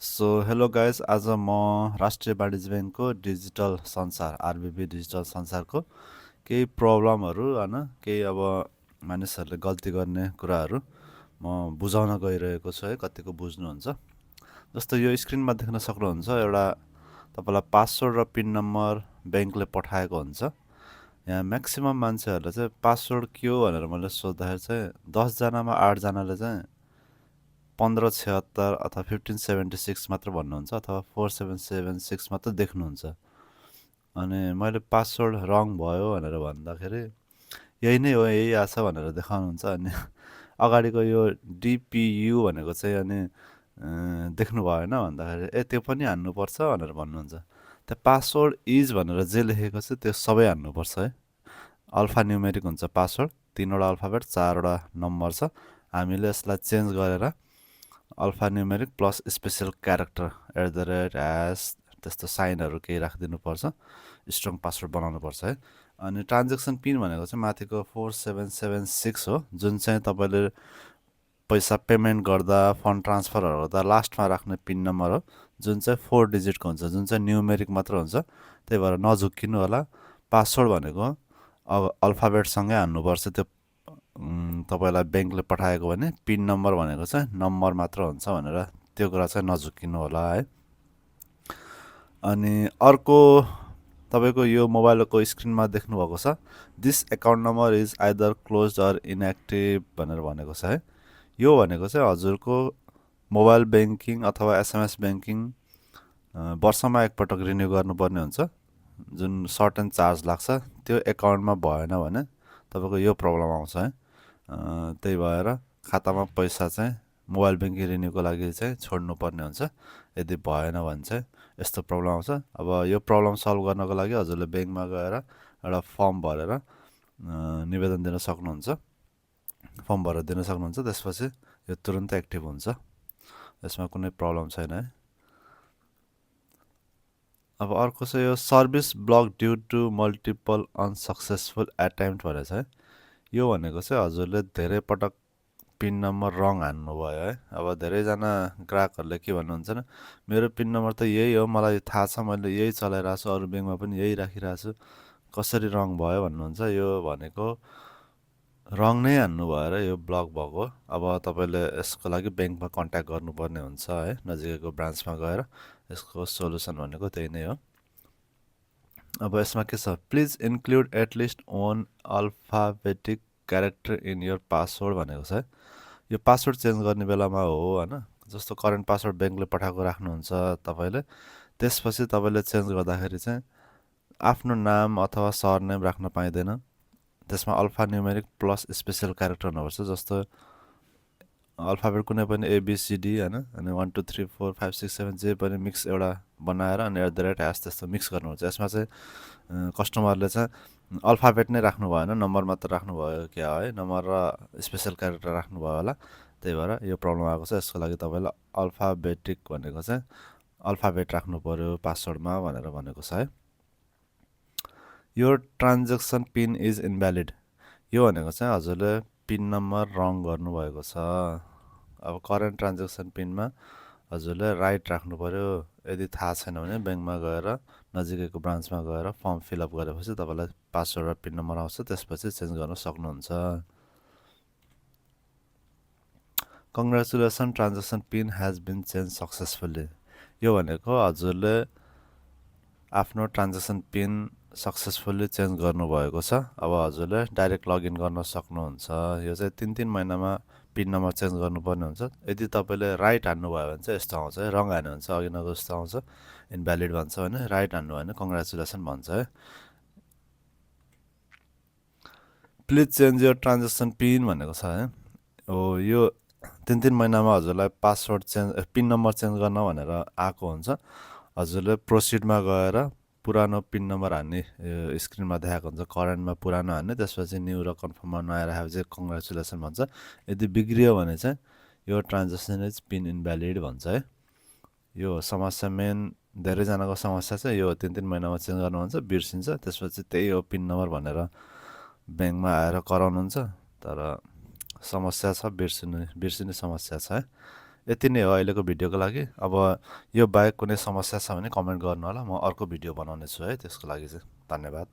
Hello guys, आज म राष्ट्रिय वाणिज्य ब्याङ्कको डिजिटल संसार आरबिबी डिजिटल संसारको केही प्रब्लमहरू होइन, केही अब मानिसहरूले गल्ती गर्ने कुराहरू म बुझाउन गइरहेको छु है। कतिको बुझ्नुहुन्छ? जस्तो यो स्क्रिनमा देख्न सक्नुहुन्छ, एउटा तपाईँलाई पासवर्ड र पिन नम्बर ब्याङ्कले पठाएको हुन्छ। यहाँ म्याक्सिमम् मान्छेहरूले चाहिँ पासवर्ड के हो भनेर मैले सोद्धाखेरि चाहिँ 10जनामा 8जनाले चाहिँ 1576 अथवा 1576 मात्र भन्नुहुन्छ, अथवा 4776 मात्र देख्नुहुन्छ। अनि मैले पासवर्ड रङ भयो भनेर भन्दाखेरि यही नै हो, यही आछ भनेर देखाउनुहुन्छ। अनि अगाडिको यो डिपियु भनेको चाहिँ अनि देख्नु भएन भन्दाखेरि त्यो पनि हान्नुपर्छ भनेर भन्नुहुन्छ। त्यो पासवर्ड इज भनेर जे लेखेको छ त्यो सबै हान्नुपर्छ है। अल्फा न्युमेरिक हुन्छ पासवर्ड, 3वटा अल्फाबेट 4वटा नम्बर छ। हामीले यसलाई चेन्ज गरेर alpha numeric plus special character @ त्यस्तो साइनहरू केही राखिदिनुपर्छ, स्ट्रङ पासवर्ड बनाउनुपर्छ है। अनि ट्रान्जेक्सन पिन भनेको चाहिँ माथिको 4776 हो, जुन चाहिँ तपाईँले पैसा पेमेन्ट गर्दा, फन्ड ट्रान्सफरहरू गर्दा लास्टमा राख्ने पिन नम्बर हो, जुन चाहिँ 4 डिजिटको हुन्छ, जुन चाहिँ न्युमेरिक मात्र हुन्छ। त्यही भएर नझुक्किनु होला। पासवर्ड भनेको अब अल्फाबेटसँगै हान्नुपर्छ। त्यो तपाईँलाई ब्याङ्कले पठाएको भने पिन नम्बर भनेको चाहिँ नम्बर मात्र हुन्छ भनेर त्यो कुरा चाहिँ नझुक्किनु होला है। अनि अर्को तपाईँको यो मोबाइलको स्क्रिनमा देख्नुभएको छ, this account number is either close or inactive भनेर भनेको छ है। यो भनेको चाहिँ हजुरको मोबाइल ब्याङ्किङ अथवा एसएमएस ब्याङ्किङ वर्षमा एकपटक रिन्यू गर्नुपर्ने हुन्छ, जुन सर्ट एन्ड चार्ज लाग्छ। त्यो एकाउन्टमा भएन भने तपाईँको यो प्रब्लम आउँछ है। त्यही भएर खातामा पैसा चाहिँ मोबाइल ब्याङ्किङ रिन्यूको लागि चाहिँ छोड्नुपर्ने हुन्छ। यदि भएन भने चाहिँ यस्तो प्रब्लम आउँछ। अब यो प्रब्लम सल्भ गर्नको लागि हजुरले ब्याङ्कमा गएर एउटा फर्म भरेर निवेदन दिन सक्नुहुन्छ। फर्म भरेर दिन सक्नुहुन्छ, त्यसपछि यो तुरन्त एक्टिभ हुन्छ, यसमा कुनै प्रब्लम छैन है। अब अर्को चाहिँ यो service block due to multiple unsuccessful attempt भनेको छ है। यो भनेको चाहिँ हजुरले धेरै पटक पिन नम्बर रङ हान्नुभयो है। अब धेरैजना ग्राहकहरूले के भन्नुहुन्छ भने, मेरो पिन नम्बर त यही हो, मलाई थाहा छ, मैले यही चलाइरहेको छु, अरू ब्याङ्कमा पनि यही राखिरहेको छु, कसरी रङ भयो भन्नुहुन्छ। यो भनेको रङ नै हान्नु भएर यो ब्लक भएको। अब तपाईँले यसको लागि ब्याङ्कमा कन्ट्याक्ट गर्नुपर्ने हुन्छ है, नजिकैको ब्रान्चमा गएर। यसको सोल्युसन भनेको त्यही नै हो। अब यसमा के छ, please include at least 1 alphabetic character in your password भनेको छ है। यो पासवर्ड चेन्ज गर्ने बेलामा हो होइन, जस्तो करेन्ट पासवर्ड ब्याङ्कले पठाएको राख्नुहुन्छ तपाईँले, त्यसपछि तपाईँले चेन्ज गर्दाखेरि चाहिँ आफ्नो नाम अथवा सरनेम राख्न पाइँदैन। त्यसमा alpha numeric plus special character हुनुपर्छ। जस्तो अल्फाबेट कुनै पनि एबिसिडी होइन, अनि 1 2 3 4 5 6 7 जे पनि मिक्स एउटा बनाएर अनि @ त्यस्तो मिक्स गर्नुहुन्छ। यसमा चाहिँ कस्टमरले चाहिँ अल्फाबेट नै राख्नु भएन, नम्बर मात्र राख्नुभयो क्या है, नम्बर र स्पेसल क्यारेक्टर राख्नुभयो होला। त्यही भएर यो प्रब्लम आएको छ। यसको लागि तपाईँलाई अल्फाबेटिक भनेको चाहिँ अल्फाबेट राख्नु पऱ्यो पासवर्डमा भनेर भनेको छ है। यो ट्रान्जेक्सन पिन इज इन्भ्यालिड, यो भनेको चाहिँ हजुरले पिन नम्बर रङ गर्नुभएको छ। अब करेन्ट ट्रान्जेक्सन पिनमा हजुरले राइट राख्नु पऱ्यो। यदि थाहा छैन भने ब्याङ्कमा गएर नजिकैको ब्रान्चमा गएर फर्म फिलअप गरेपछि तपाईँलाई पासवर्ड र पिन नम्बर आउँछ, त्यसपछि चेन्ज गर्न सक्नुहुन्छ। Congratulation, transaction pin has been change successfully, यो भनेको हजुरले आफ्नो ट्रान्जेक्सन पिन सक्सेसफुल्ली चेन्ज गर्नुभएको छ। अब हजुरले डाइरेक्ट लगइन गर्न सक्नुहुन्छ। यो चाहिँ 3 महिनामा पिन नम्बर चेन्ज गर्नुपर्ने हुन्छ। यदि तपाईँले राइट हान्नुभयो भने चाहिँ यस्तो आउँछ है, रङ हान्यो भने चाहिँ अघि नगो जस्तो आउँछ, इन्भ्यालिड भन्छ भने, राइट हान्नुभयो भने कङ्ग्रेचुलेसन भन्छ है। Please change your transaction pin भनेको छ है। हो, यो 3 महिनामा हजुरलाई password change pin number change गर्न भनेर आएको हुन्छ। हजुरले प्रोसिडमा गएर पुरानो पिन नम्बर हान्ने स्क्रिनमा देखाएको हुन्छ, करेन्टमा पुरानो हान्ने, त्यसपछि न्यू र कन्फर्ममा नयाँ राखेपछि कङ्ग्रेचुलेसन भन्छ। यदि बिग्रियो भने चाहिँ यो ट्रान्जेक्सन इज पिन इन्भ्यालिड भन्छ है। यो समस्या मेन धेरैजनाको समस्या चाहिँ यो 3 महिनामा चेन्ज गर्नुहुन्छ, बिर्सिन्छ, त्यसपछि त्यही हो पिन नम्बर भनेर ब्याङ्कमा आएर कराउनुहुन्छ, तर समस्या छ, बिर्सिने समस्या छ है। यति नै हो अहिलेको भिडियोको लागि। अब यो बाहेक कुनै समस्या छ भने कमेन्ट गर्नु होला, म अर्को भिडियो बनाउने छु है त्यसको लागि चाहिँ। धन्यवाद।